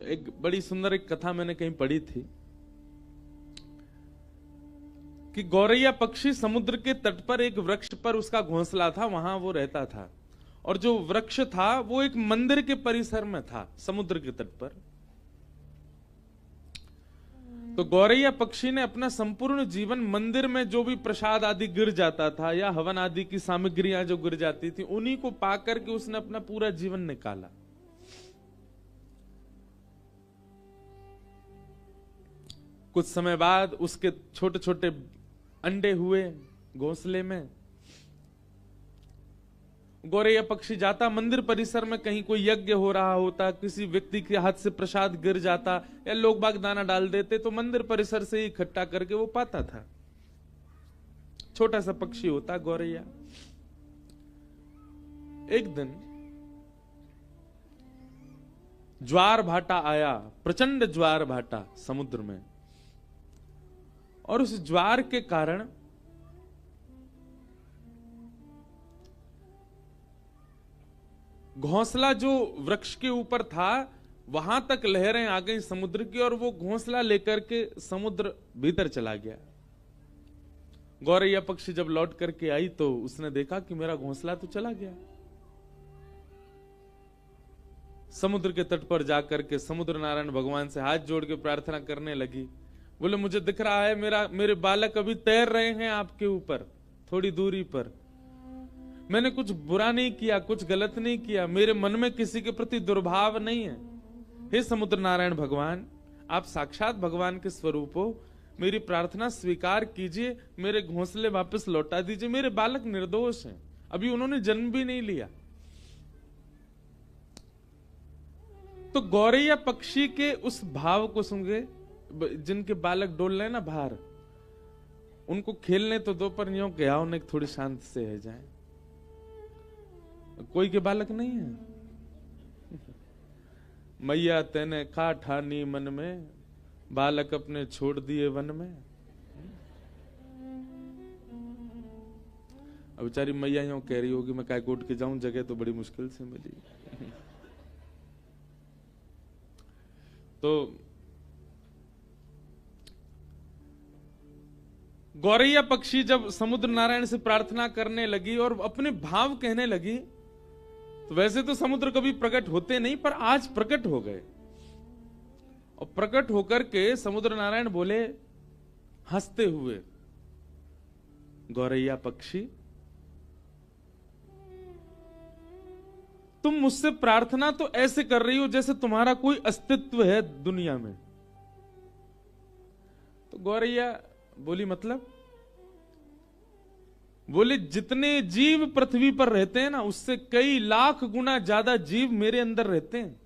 एक बड़ी सुंदर एक कथा मैंने कहीं पढ़ी थी कि गौरैया पक्षी समुद्र के तट पर एक वृक्ष पर उसका घोंसला था, वहां वो रहता था। और जो वृक्ष था वो एक मंदिर के परिसर में था, समुद्र के तट पर। तो गौरैया पक्षी ने अपना संपूर्ण जीवन मंदिर में जो भी प्रसाद आदि गिर जाता था या हवन आदि की सामग्रियां जो गिर जाती थी, उन्हीं को पाकर के उसने अपना पूरा जीवन निकाला। कुछ समय बाद उसके छोटे छोटे अंडे हुए घोंसले में। गौरैया पक्षी जाता मंदिर परिसर में, कहीं कोई यज्ञ हो रहा होता, किसी व्यक्ति के हाथ से प्रसाद गिर जाता या लोग बाग दाना डाल देते, तो मंदिर परिसर से ही इकट्ठा करके वो पाता था। छोटा सा पक्षी होता गौरैया। एक दिन ज्वार भाटा आया, प्रचंड ज्वार भाटा समुद्र में, और उस ज्वार के कारण घोंसला जो वृक्ष के ऊपर था वहां तक लहरें आ गई समुद्र की, और वो घोंसला लेकर के समुद्र भीतर चला गया। गौरैया पक्षी जब लौट करके आई तो उसने देखा कि मेरा घोंसला तो चला गया। समुद्र के तट पर जाकर के समुद्र नारायण भगवान से हाथ जोड़ के प्रार्थना करने लगी। बोले, मुझे दिख रहा है मेरे बालक अभी तैर रहे हैं आपके ऊपर थोड़ी दूरी पर। मैंने कुछ बुरा नहीं किया, कुछ गलत नहीं किया, मेरे मन में किसी के प्रति दुर्भाव नहीं है। हे समुद्र नारायण भगवान, आप साक्षात भगवान के स्वरूप हो, मेरी प्रार्थना स्वीकार कीजिए, मेरे घोंसले वापस लौटा दीजिए। मेरे बालक निर्दोष हैं, अभी उन्होंने जन्म भी नहीं लिया। तो गौरैया पक्षी के उस भाव को सुन, जिनके बालक डोल रहे ना बाहर, उनको खेलने तो दो, पर यूं क्या उन्हें थोड़ी शांत से है जाए। कोई के बालक नहीं है। मैया तेने खा ठानी मन में, बालक अपने छोड़ दिए वन में। अब बेचारी मैया यूं कह रही होगी, मैं कायकोट के जाऊं, जगह तो बड़ी मुश्किल से मिली। तो गौरैया पक्षी जब समुद्र नारायण से प्रार्थना करने लगी और अपने भाव कहने लगी, तो वैसे तो समुद्र कभी प्रकट होते नहीं, पर आज प्रकट हो गए। और प्रकट होकर के समुद्र नारायण बोले हंसते हुए, गौरैया पक्षी, तुम मुझसे प्रार्थना तो ऐसे कर रही हो जैसे तुम्हारा कोई अस्तित्व है दुनिया में। तो गौरैया बोली, मतलब? बोले, जितने जीव पृथ्वी पर रहते हैं ना, उससे कई लाख गुना ज्यादा जीव मेरे अंदर रहते हैं।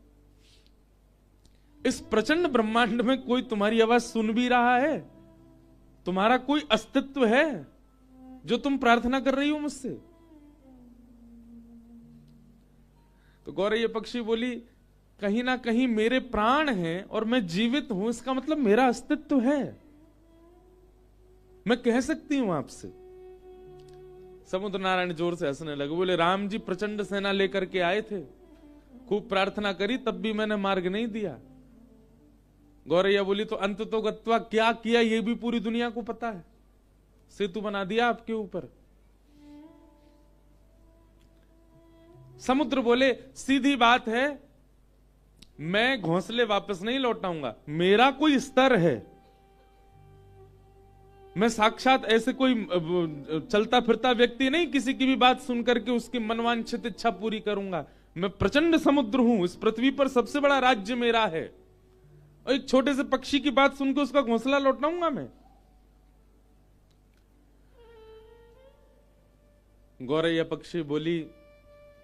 इस प्रचंड ब्रह्मांड में कोई तुम्हारी आवाज सुन भी रहा है? तुम्हारा कोई अस्तित्व है जो तुम प्रार्थना कर रही हो मुझसे? तो गौरैया पक्षी बोली, कहीं ना कहीं मेरे प्राण हैं और मैं जीवित हूं, इसका मतलब मेरा अस्तित्व है, मैं कह सकती हूं आपसे। समुद्र नारायण जोर से हंसने लगे। बोले, राम जी प्रचंड सेना लेकर के आए थे, खूब प्रार्थना करी, तब भी मैंने मार्ग नहीं दिया। गौरैया बोली, तो अंत तो गत्वा क्या किया ये भी पूरी दुनिया को पता है, सेतु बना दिया आपके ऊपर। समुद्र बोले, सीधी बात है, मैं घोंसले वापस नहीं लौटाऊंगा, मेरा कोई स्तर है, मैं साक्षात ऐसे कोई चलता फिरता व्यक्ति नहीं, किसी की भी बात सुनकर के उसकी मनवांछित इच्छा पूरी करूंगा। मैं प्रचंड समुद्र हूं, इस पृथ्वी पर सबसे बड़ा राज्य मेरा है, और एक छोटे से पक्षी की बात सुनकर उसका घोंसला लौटाऊंगा मैं? गौरैया पक्षी बोली,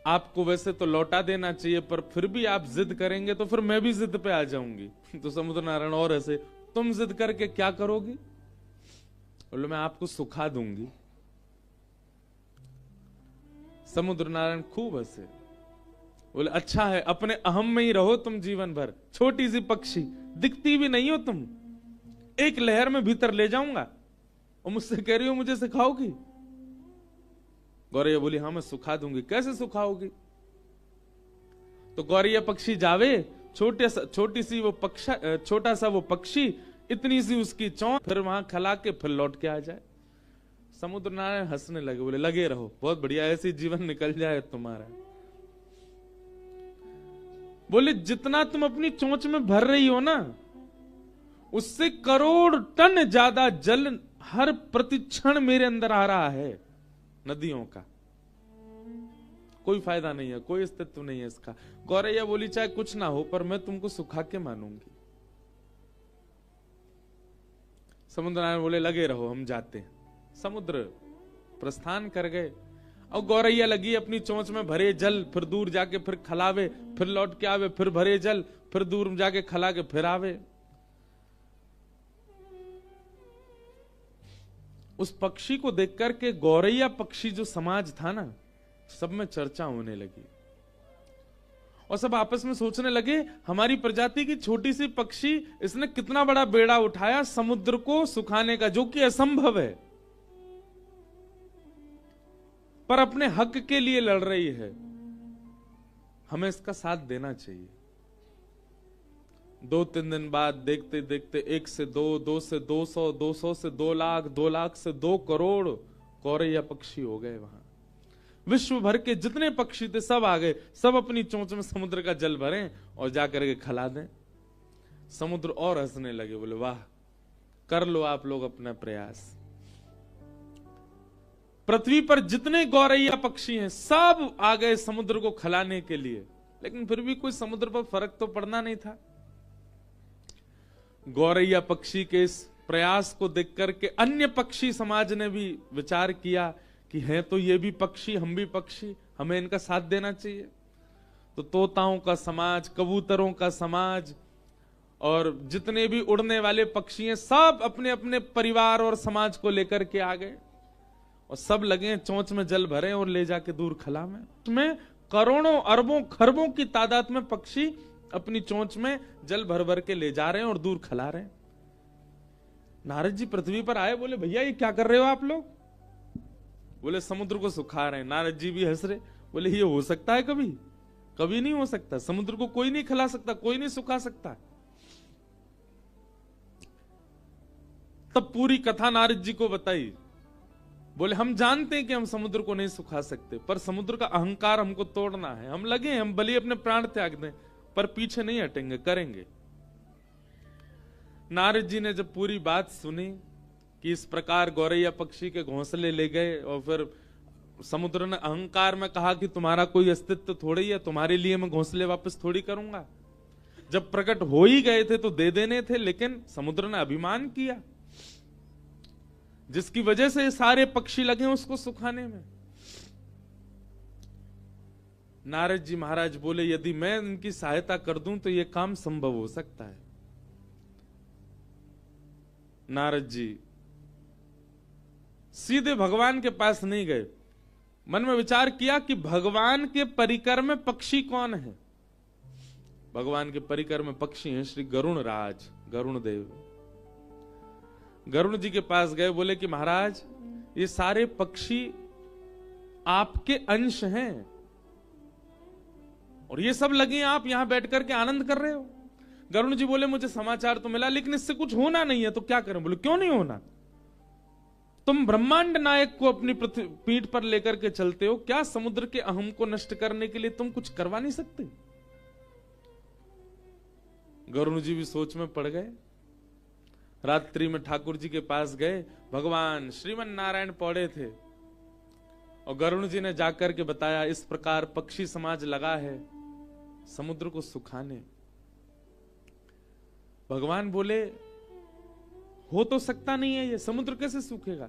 आपको वैसे तो लौटा देना चाहिए, पर फिर भी आप जिद करेंगे तो फिर मैं भी जिद पे आ जाऊंगी। तो समुद्र नारायण और ऐसे, तुम जिद करके क्या करोगी? बोले, मैं आपको सुखा दूंगी। समुद्र नारायण खूब हंसे। बोले, अच्छा है, अपने अहम में ही रहो तुम जीवन भर, छोटी सी पक्षी, दिखती भी नहीं हो तुम, एक लहर में भीतर ले जाऊंगा, और मुझसे कह रही हो मुझे सिखाओगी? गौरैया बोली, हाँ मैं सुखा दूंगी। कैसे सुखाओगी? तो गौरैया पक्षी जावे छोटी सी वो छोटा सा वो पक्षी, इतनी सी उसकी चोंच, फिर वहां खला के फिर लौट के आ जाए। समुद्र नारायण हंसने लगे, बोले लगे रहो, बहुत बढ़िया, ऐसे जीवन निकल जाए तुम्हारा। बोले जितना तुम अपनी चोंच में भर रही हो ना, उससे करोड़ टन ज्यादा जल हर प्रतिक्षण मेरे अंदर आ रहा है, नदियों का। कोई फायदा नहीं है, कोई अस्तित्व नहीं है इसका। गौरैया बोली चाहे कुछ ना हो, पर मैं तुमको सुखा के मानूंगी। समुद्र नारायण बोले लगे रहो, हम जाते हैं। समुद्र प्रस्थान कर गए। और गौरैया लगी अपनी चोंच में भरे जल, फिर दूर जाके फिर खलावे, फिर लौट के आवे, फिर भरे जल, फिर दूर जाके खला के फिर आवे। उस पक्षी को देख करके गौरैया पक्षी जो समाज था ना, सब में चर्चा होने लगी और सब आपस में सोचने लगे हमारी प्रजाति की छोटी सी पक्षी, इसने कितना बड़ा बेड़ा उठाया समुद्र को सुखाने का, जो कि असंभव है, पर अपने हक के लिए लड़ रही है। हमें इसका साथ देना चाहिए। 2-3 दिन बाद देखते देखते 1 से 2, 2 से 200, 200 से 2 लाख, 2 लाख से 2 करोड़ गौरैया पक्षी हो गए। वहां विश्व भर के जितने पक्षी थे सब आ गए, सब अपनी चोंच में समुद्र का जल भरें और जाकर के खिला दें। समुद्र और हंसने लगे, बोले वाह, कर लो आप लोग अपना प्रयास। पृथ्वी पर जितने गौरैया पक्षी हैं सब आ गए समुद्र को खिलाने के लिए, लेकिन फिर भी कोई समुद्र पर फर्क तो पड़ना नहीं था। गौरैया पक्षी के इस प्रयास को देख करके अन्य पक्षी समाज ने भी विचार किया कि हैं तो ये भी पक्षी, हम भी पक्षी, हमें इनका साथ देना चाहिए। तो तोताओं का समाज, कबूतरों का समाज और जितने भी उड़ने वाले पक्षी हैं सब अपने अपने परिवार और समाज को लेकर के आ गए और सब लगे चोंच में जल भरे और ले जाके दूर खला में। उसमें करोड़ों अरबों खरबों की तादाद में पक्षी अपनी चोंच में जल भर भर के ले जा रहे हैं और दूर खिला रहे हैं। नारद जी पृथ्वी पर आए, बोले भैया ये क्या कर रहे हो आप लोग? बोले समुद्र को सुखा रहे हैं। नारद जी भी हंस रहे, बोले ये हो सकता है कभी? कभी नहीं हो सकता। समुद्र को कोई नहीं खिला सकता, कोई नहीं सुखा सकता। तब पूरी कथा नारद जी को बताई। बोले हम जानते हैं कि हम समुद्र को नहीं सुखा सकते, पर समुद्र का अहंकार हमको तोड़ना है। हम लगे, हम भले अपने प्राण त्याग दें, पर पीछे नहीं हटेंगे, करेंगे। नारद जी ने जब पूरी बात सुनी कि इस प्रकार गौरैया पक्षी के घोंसले ले गए और फिर समुद्र ने अहंकार में कहा कि तुम्हारा कोई अस्तित्व थोड़ी है, तुम्हारे लिए मैं घोंसले वापस थोड़ी करूंगा। जब प्रकट हो ही गए थे तो दे देने थे, लेकिन समुद्र ने अभिमान किया, जिसकी वजह से सारे पक्षी लगे उसको सुखाने में। नारद जी महाराज बोले यदि मैं इनकी सहायता कर दूं तो यह काम संभव हो सकता है। नारद जी सीधे भगवान के पास नहीं गए, मन में विचार किया कि भगवान के परिकर में पक्षी कौन है। भगवान के परिकर में पक्षी हैं श्री गरुण राज, गरुण देव। गरुण जी के पास गए, बोले कि महाराज ये सारे पक्षी आपके अंश हैं और ये सब लगे आप यहां बैठ करके आनंद कर रहे हो। गरुण जी बोले मुझे समाचार तो मिला, लेकिन इससे कुछ होना नहीं है, तो क्या करें? बोले क्यों नहीं होना? तुम ब्रह्मांड नायक को अपनी पीठ पर लेकर के चलते हो, क्या समुद्र के अहम को नष्ट करने के लिए तुम कुछ करवा नहीं सकते? गरुण जी भी सोच में पड़ गए। रात्रि में ठाकुर जी के पास गए, भगवान श्रीमन नारायण पौड़े थे और गरुण जी ने जाकर के बताया इस प्रकार पक्षी समाज लगा है समुद्र को सुखाने। भगवान बोले हो तो सकता नहीं है, ये समुद्र कैसे सूखेगा?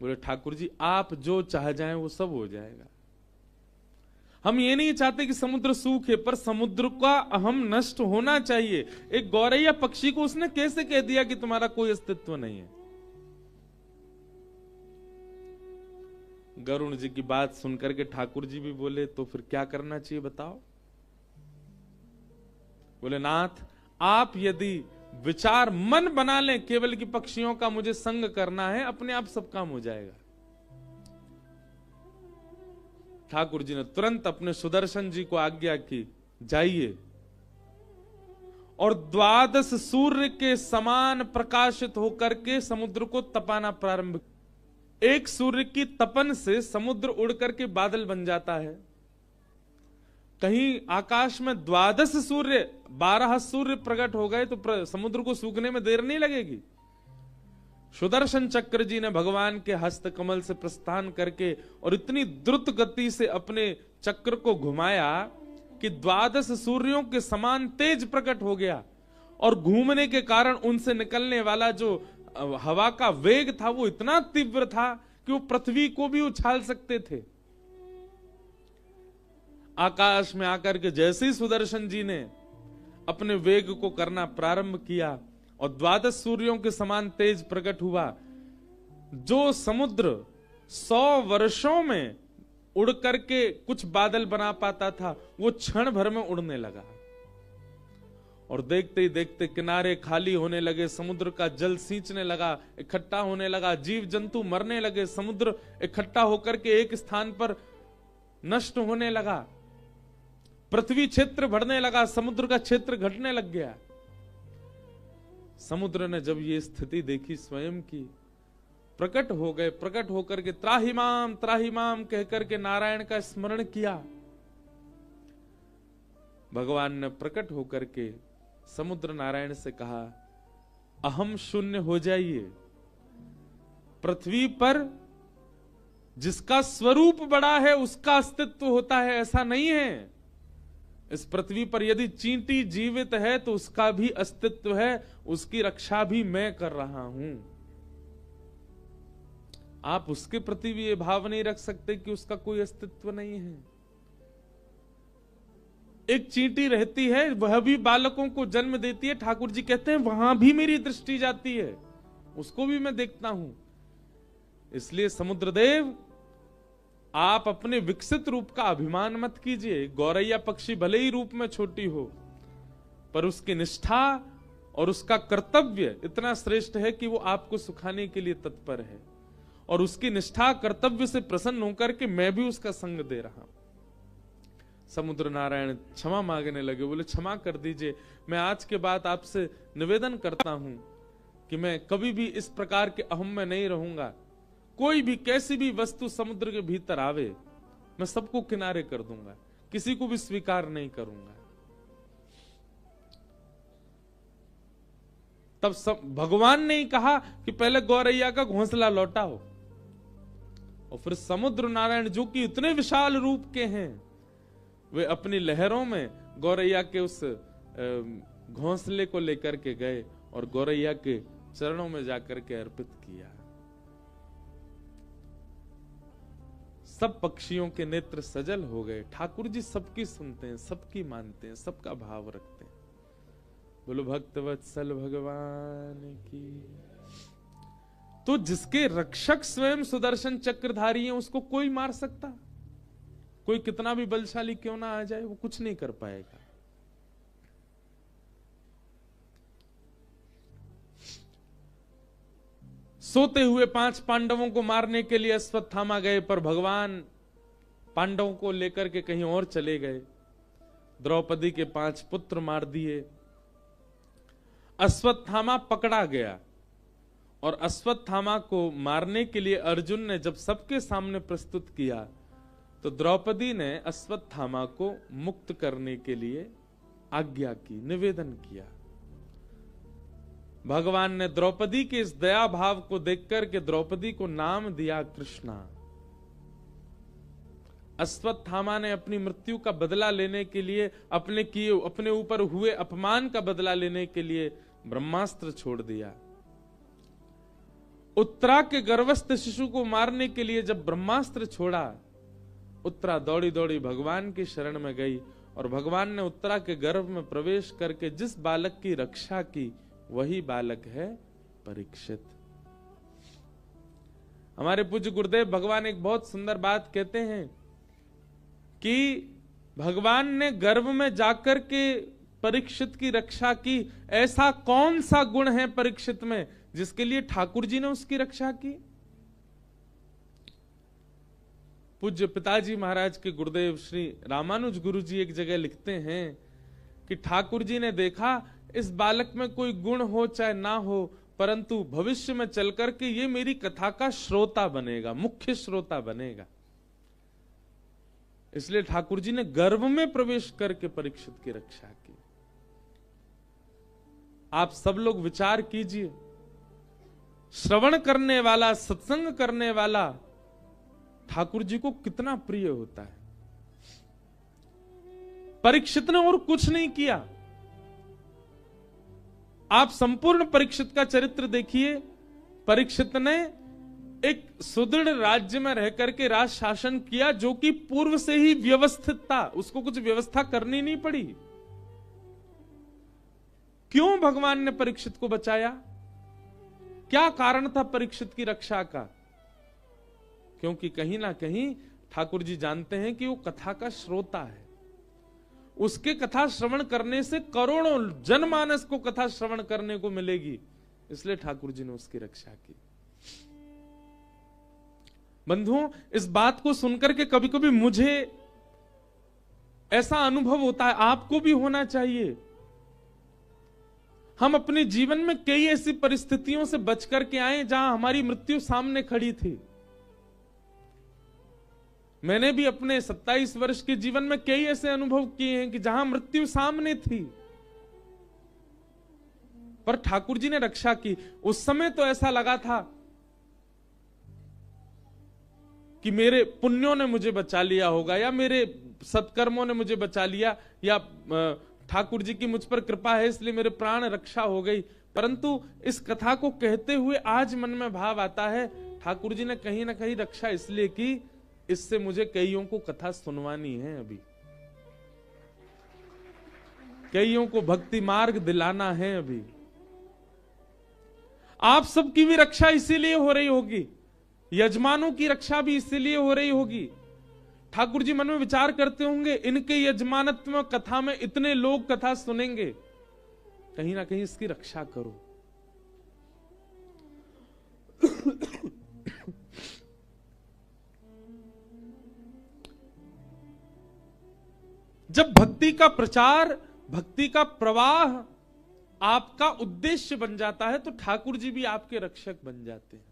बोले ठाकुर जी आप जो चाह जाएं वो सब हो जाएगा। हम ये नहीं चाहते कि समुद्र सूखे, पर समुद्र का अहम नष्ट होना चाहिए। एक गौरैया पक्षी को उसने कैसे कह दिया कि तुम्हारा कोई अस्तित्व नहीं है? गरुण जी की बात सुनकर के ठाकुर जी भी बोले तो फिर क्या करना चाहिए बताओ? बोले नाथ आप यदि विचार मन बना लें केवल कि पक्षियों का मुझे संग करना है, अपने आप सब काम हो जाएगा। ठाकुर जी ने तुरंत अपने सुदर्शन जी को आज्ञा की, जाइए और 12 सूर्य के समान प्रकाशित होकर के समुद्र को तपाना प्रारंभ। एक सूर्य की तपन से समुद्र उड़ करके बादल बन जाता है। कहीं आकाश में 12 सूर्य 12 सूर्य प्रकट हो गए तो समुद्र को सूखने में देर नहीं लगेगी। सुदर्शन चक्र जी ने भगवान के हस्त कमल से प्रस्थान करके और इतनी द्रुत गति से अपने चक्र को घुमाया कि 12 सूर्यों के समान तेज प्रकट हो गया, और घूमने के कारण उनसे निकलने वाला जो हवा का वेग था वो इतना तीव्र था कि वो पृथ्वी को भी उछाल सकते थे। आकाश में आकर के जैसे ही सुदर्शन जी ने अपने वेग को करना प्रारंभ किया और 12 सूर्यों के समान तेज प्रकट हुआ, जो समुद्र 100 वर्षों में उड़ करके कुछ बादल बना पाता था वो क्षण भर में उड़ने लगा। और देखते ही देखते किनारे खाली होने लगे, समुद्र का जल सींचने लगा, इकट्ठा होने लगा, जीव जंतु मरने लगे, समुद्र इकट्ठा होकर के एक स्थान पर नष्ट होने लगा, पृथ्वी क्षेत्र बढ़ने लगा, समुद्र का क्षेत्र घटने लग गया। समुद्र ने जब ये स्थिति देखी स्वयं की, प्रकट हो गए, प्रकट होकर के त्राहिमाम कहकर के नारायण का स्मरण किया। भगवान ने प्रकट होकर के समुद्र नारायण से कहा, अहम शून्य हो जाइए। पृथ्वी पर जिसका स्वरूप बड़ा है उसका अस्तित्व होता है, ऐसा नहीं है। इस पृथ्वी पर यदि चींटी जीवित है तो उसका भी अस्तित्व है, उसकी रक्षा भी मैं कर रहा हूं। आप उसके प्रति भी ये भाव नहीं रख सकते कि उसका कोई अस्तित्व नहीं है। एक चींटी रहती है, वह भी बालकों को जन्म देती है, ठाकुर जी कहते हैं वहां भी मेरी दृष्टि जाती है, उसको भी मैं देखता हूं। इसलिए समुद्रदेव, आप अपने विकसित रूप का अभिमान मत कीजिए। गौरैया पक्षी भले ही रूप में छोटी हो, पर उसकी निष्ठा और उसका कर्तव्य इतना श्रेष्ठ है कि वो आपको सुखाने के लिए तत्पर है, और उसकी निष्ठा कर्तव्य से प्रसन्न होकर के मैं भी उसका संग दे रहा हूं। समुद्र नारायण क्षमा मांगने लगे, बोले क्षमा कर दीजिए, मैं आज के बाद आपसे निवेदन करता हूं कि मैं कभी भी इस प्रकार के अहम में नहीं रहूंगा। कोई भी कैसी भी वस्तु समुद्र के भीतर आवे, मैं सबको किनारे कर दूंगा, किसी को भी स्वीकार नहीं करूंगा। तब भगवान ने ही कहा कि पहले गौरैया का घोंसला लौटाओ, और फिर समुद्र नारायण जो कि इतने विशाल रूप के हैं, वे अपनी लहरों में गौरैया के उस घोंसले को लेकर के गए और गौरैया के चरणों में जाकर के अर्पित किया। सब पक्षियों के नेत्र सजल हो गए। ठाकुर जी सबकी सुनते हैं, सबकी मानते हैं, सबका भाव रखते हैं। बोलो भक्तवत्सल भगवान की। तो जिसके रक्षक स्वयं सुदर्शन चक्रधारी हैं, उसको कोई मार सकता? कोई कितना भी बलशाली क्यों ना आ जाए, वो कुछ नहीं कर पाएगा। सोते हुए 5 पांडवों को मारने के लिए अश्वत्थामा गए, पर भगवान पांडवों को लेकर के कहीं और चले गए। द्रौपदी के 5 पुत्र मार दिए। अश्वत्थामा पकड़ा गया, और अश्वत्थामा को मारने के लिए अर्जुन ने जब सबके सामने प्रस्तुत किया, तो द्रौपदी ने अश्वत्थामा को मुक्त करने के लिए आज्ञा की, निवेदन किया। भगवान ने द्रौपदी के इस दया भाव को देखकर के द्रौपदी को नाम दिया कृष्णा। अश्वत्थामा ने अपनी मृत्यु का बदला लेने के लिए, अपने ऊपर हुए अपमान का बदला लेने के लिए ब्रह्मास्त्र छोड़ दिया। उत्तरा के गर्भस्थ शिशु को मारने के लिए जब ब्रह्मास्त्र छोड़ा, उत्तरा दौड़ी दौड़ी भगवान की शरण में गई, और भगवान ने उत्तरा के गर्भ में प्रवेश करके जिस बालक की रक्षा की, वही बालक है परीक्षित। हमारे पूज्य गुरुदेव भगवान एक बहुत सुंदर बात कहते हैं कि भगवान ने गर्भ में जाकर के परीक्षित की रक्षा की। ऐसा कौन सा गुण है परीक्षित में जिसके लिए ठाकुर जी ने उसकी रक्षा की? पूज्य पिताजी महाराज के गुरुदेव श्री रामानुज गुरु जी एक जगह लिखते हैं कि ठाकुर जी ने देखा इस बालक में कोई गुण हो चाहे ना हो, परंतु भविष्य में चल करके ये मेरी कथा का श्रोता बनेगा, मुख्य श्रोता बनेगा। इसलिए ठाकुर जी ने गर्भ में प्रवेश करके परीक्षित की रक्षा की। आप सब लोग विचार कीजिए, श्रवण करने वाला, सत्संग करने वाला ठाकुर जी को कितना प्रिय होता है। परीक्षित ने और कुछ नहीं किया। आप संपूर्ण परीक्षित का चरित्र देखिए। परीक्षित ने एक सुदृढ़ राज्य में रह करके राज शासन किया, जो कि पूर्व से ही व्यवस्थित था, उसको कुछ व्यवस्था करनी नहीं पड़ी। क्यों भगवान ने परीक्षित को बचाया? क्या कारण था परीक्षित की रक्षा का? क्योंकि कहीं ना कहीं ठाकुर जी जानते हैं कि वो कथा का श्रोता है। उसके कथा श्रवण करने से करोड़ों जनमानस को कथा श्रवण करने को मिलेगी, इसलिए ठाकुर जी ने उसकी रक्षा की। बंधुओं, इस बात को सुनकर के कभी कभी मुझे ऐसा अनुभव होता है, आपको भी होना चाहिए। हम अपने जीवन में कई ऐसी परिस्थितियों से बच करके आए जहां हमारी मृत्यु सामने खड़ी थी। मैंने भी अपने 27 वर्ष के जीवन में कई ऐसे अनुभव किए हैं कि जहां मृत्यु सामने थी, पर ठाकुर जी ने रक्षा की। उस समय तो ऐसा लगा था कि मेरे पुण्यों ने मुझे बचा लिया होगा, या मेरे सत्कर्मों ने मुझे बचा लिया, या ठाकुर जी की मुझ पर कृपा है इसलिए मेरे प्राण रक्षा हो गई। परंतु इस कथा को कहते हुए आज मन में भाव आता है, ठाकुर जी ने कहीं ना कहीं रक्षा इसलिए की, इससे मुझे कईयों को कथा सुनवानी है, अभी कईयों को भक्ति मार्ग दिलाना है। अभी आप सबकी भी रक्षा इसीलिए हो रही होगी, यजमानों की रक्षा भी इसीलिए हो रही होगी। ठाकुर जी मन में विचार करते होंगे, इनके यजमानत्व में कथा में इतने लोग कथा सुनेंगे, कहीं ना कहीं इसकी रक्षा करो। जब भक्ति का प्रचार, भक्ति का प्रवाह आपका उद्देश्य बन जाता है, तो ठाकुर जी भी आपके रक्षक बन जाते हैं।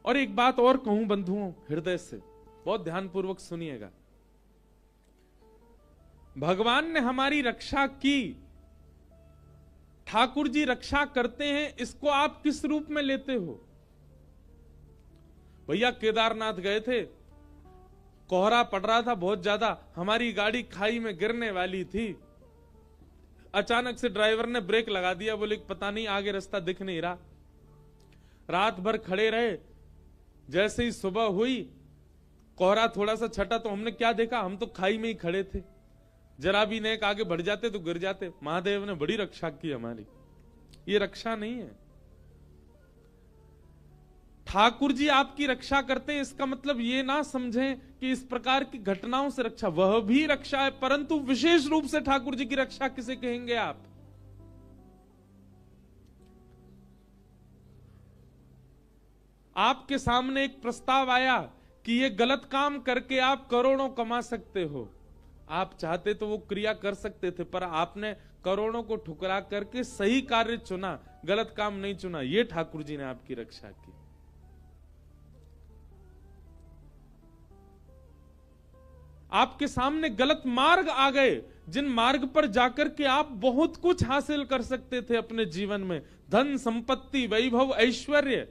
और एक बात और कहूं बंधुओं, हृदय से बहुत ध्यानपूर्वक सुनिएगा। भगवान ने हमारी रक्षा की, ठाकुर जी रक्षा करते हैं, इसको आप किस रूप में लेते हो? भैया केदारनाथ गए थे, कोहरा पड़ रहा था बहुत ज्यादा, हमारी गाड़ी खाई में गिरने वाली थी, अचानक से ड्राइवर ने ब्रेक लगा दिया, बोले पता नहीं आगे रास्ता दिख नहीं रहा। रात भर खड़े रहे, जैसे ही सुबह हुई, कोहरा थोड़ा सा छटा तो हमने क्या देखा, हम तो खाई में ही खड़े थे, जरा भी नेक आगे बढ़ जाते तो गिर जाते। महादेव ने बड़ी रक्षा की हमारी। ये रक्षा नहीं है। ठाकुर जी आपकी रक्षा करते हैं, इसका मतलब ये ना समझें कि इस प्रकार की घटनाओं से रक्षा, वह भी रक्षा है, परंतु विशेष रूप से ठाकुर जी की रक्षा किसे कहेंगे आप? आपके सामने एक प्रस्ताव आया कि ये गलत काम करके आप करोड़ों कमा सकते हो, आप चाहते तो वो क्रिया कर सकते थे, पर आपने करोड़ों को ठुकरा करके सही कार्य चुना, गलत काम नहीं चुना। ये ठाकुर जी ने आपकी रक्षा की। आपके सामने गलत मार्ग आ गए, जिन मार्ग पर जाकर के आप बहुत कुछ हासिल कर सकते थे अपने जीवन में, धन संपत्ति वैभव ऐश्वर्य,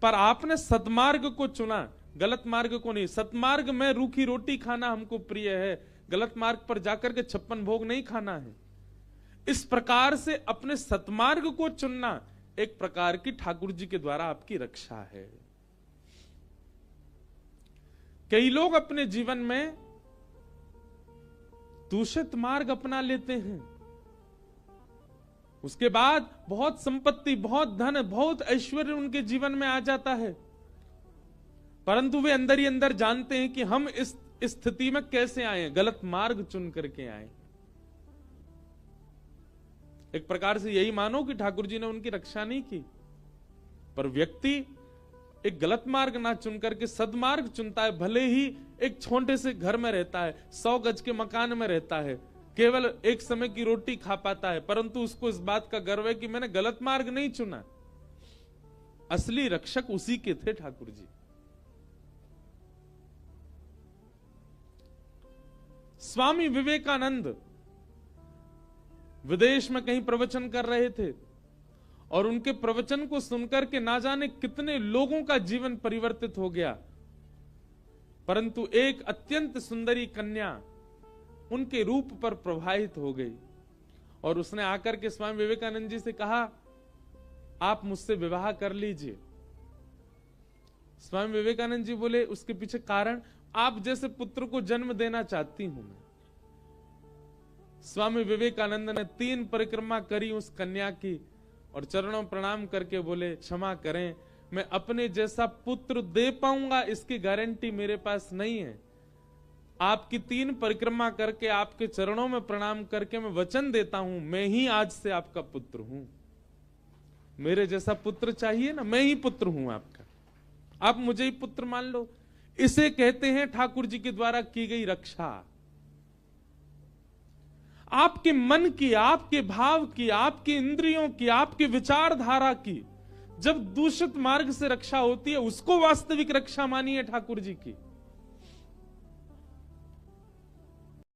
पर आपने सतमार्ग को चुना, गलत मार्ग को नहीं। सतमार्ग में रूखी रोटी खाना हमको प्रिय है, गलत मार्ग पर जाकर के 56 भोग नहीं खाना है। इस प्रकार से अपने सतमार्ग को चुनना एक प्रकार की ठाकुर जी के द्वारा आपकी रक्षा है। कई लोग अपने जीवन में दूषित मार्ग अपना लेते हैं, उसके बाद बहुत संपत्ति, बहुत धन, बहुत ऐश्वर्य उनके जीवन में आ जाता है, परंतु वे अंदर ही अंदर जानते हैं कि हम इस स्थिति में कैसे आए, गलत मार्ग चुन करके आए। एक प्रकार से यही मानो कि ठाकुर जी ने उनकी रक्षा नहीं की, पर व्यक्ति एक गलत मार्ग ना चुन करके सदमार्ग चुनता है, भले ही एक छोटे से घर में रहता है, 100 गज के मकान में रहता है, केवल एक समय की रोटी खा पाता है, परंतु उसको इस बात का गर्व है कि मैंने गलत मार्ग नहीं चुना। असली रक्षक उसी के थे ठाकुर जी। स्वामी विवेकानंद विदेश में कहीं प्रवचन कर रहे थे और उनके प्रवचन को सुनकर के ना जाने कितने लोगों का जीवन परिवर्तित हो गया, परंतु एक अत्यंत सुंदरी कन्या उनके रूप पर प्रभावित हो गई और उसने आकर के स्वामी विवेकानंद जी से कहा, आप मुझसे विवाह कर लीजिए। स्वामी विवेकानंद जी बोले, उसके पीछे कारण, आप जैसे पुत्र को जन्म देना चाहती हूं मैं। स्वामी विवेकानंद ने 3 परिक्रमा करी उस कन्या की और चरणों प्रणाम करके बोले, क्षमा करें, मैं अपने जैसा पुत्र दे पाऊंगा इसकी गारंटी मेरे पास नहीं है। आपकी 3 परिक्रमा करके आपके चरणों में प्रणाम करके मैं वचन देता हूं, मैं ही आज से आपका पुत्र हूं। मेरे जैसा पुत्र चाहिए ना, मैं ही पुत्र हूं आपका, आप मुझे ही पुत्र मान लो। इसे कहते हैं ठाकुर जी के द्वारा की गई रक्षा। आपके मन की, आपके भाव की, आपके इंद्रियों की, आपके विचारधारा की जब दूषित मार्ग से रक्षा होती है, उसको वास्तविक रक्षा मानिए ठाकुर जी की।